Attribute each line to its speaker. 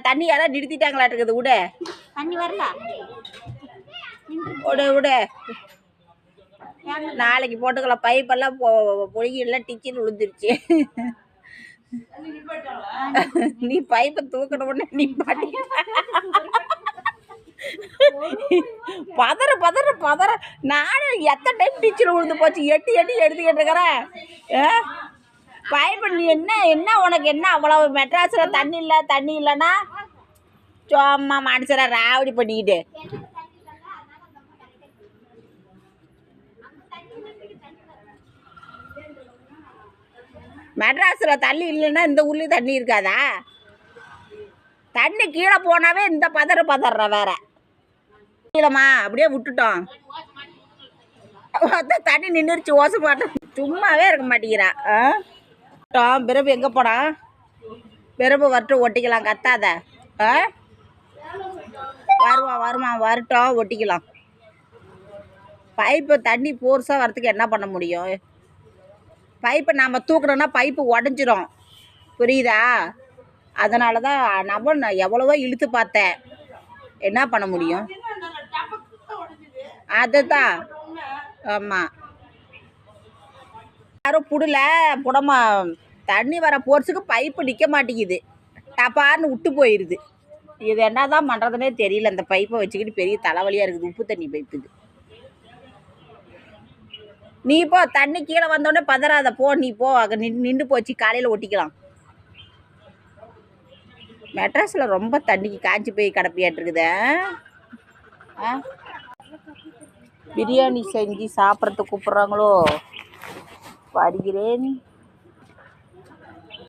Speaker 1: தண்ணி யாரா நிறுத்திட்டாங்களா இருக்குது விட
Speaker 2: தண்ணி வரல
Speaker 1: விட நாளைக்கு போட்டுக்கலாம். பைப்பெல்லாம் பொழுகி எல்லாம் டிச்சின்னு விழுந்துருச்சு. நீ பைப்பை தூக்கின உடனே நீ பாட்டி பதற பதற பதற. நானும் எத்தனை டைம் டீச்சர் விழுந்து போச்சு. எட்டி எடுத்துக்கிட்டு இருக்கிறேன். பைப்பு நீ என்ன உனக்கு என்ன அவ்வளவு மெட்ராஸில் தண்ணி இல்லைன்னா சும்மா மனுஷரை ராவடி பண்ணிக்கிட்டு. மெட்ராஸில் தண்ணி இல்லைன்னா இந்த ஊர்லேயும் தண்ணி இருக்காதா? தண்ணி கீழே போனாவே இந்த பதற வேற கீழமா அப்படியே விட்டுட்டோம். தண்ணி நின்றுச்சு. ஓசை பாட்டோம் சும்மாவே இருக்க மாட்டேங்கிறா. பிரபு எங்கே போனா? பிரபு வரட்டும் ஒட்டிக்கலாம். கத்தாத. வருவான் வரட்டும் ஒட்டிக்கலாம். பைப்பு தண்ணி போர்ஸாக வரத்துக்கு என்ன பண்ண முடியும்? பைப்பை நம்ம தூக்கணும்னா பைப்பு உடஞ்சிரும். புரியுதா? அதனால தான் நான் எவ்வளவோ இழுத்து பார்த்தேன். என்ன பண்ண முடியும்? அதுதான். ஆமாம், யாரும் புடமா தண்ணி வர போர்ஸுக்கு பைப்பு நிற்க மாட்டேங்குது. டப்பார்னு விட்டு போயிடுது. இது என்ன தான் பண்ணுறதுனே தெரியல. அந்த பைப்பை வச்சுக்கிட்டு பெரிய தலைவலியாக இருக்குது. உப்பு தண்ணி பைப்பு இது. நீ போ, தண்ணி கீழே வந்தோடனே பதறாத. போ நீ போ. அங்கே நின்று போச்சு. காலையில் ஒட்டிக்கலாம். மெட்ராஸில் ரொம்ப தண்ணிக்கு காய்ச்சி போய் கிடப்பியாட்டுருக்குதே. பிரியாணி செஞ்சு சாப்பிட்றதுக்கு கூப்பிட்றாங்களோ? வருகிறேன்.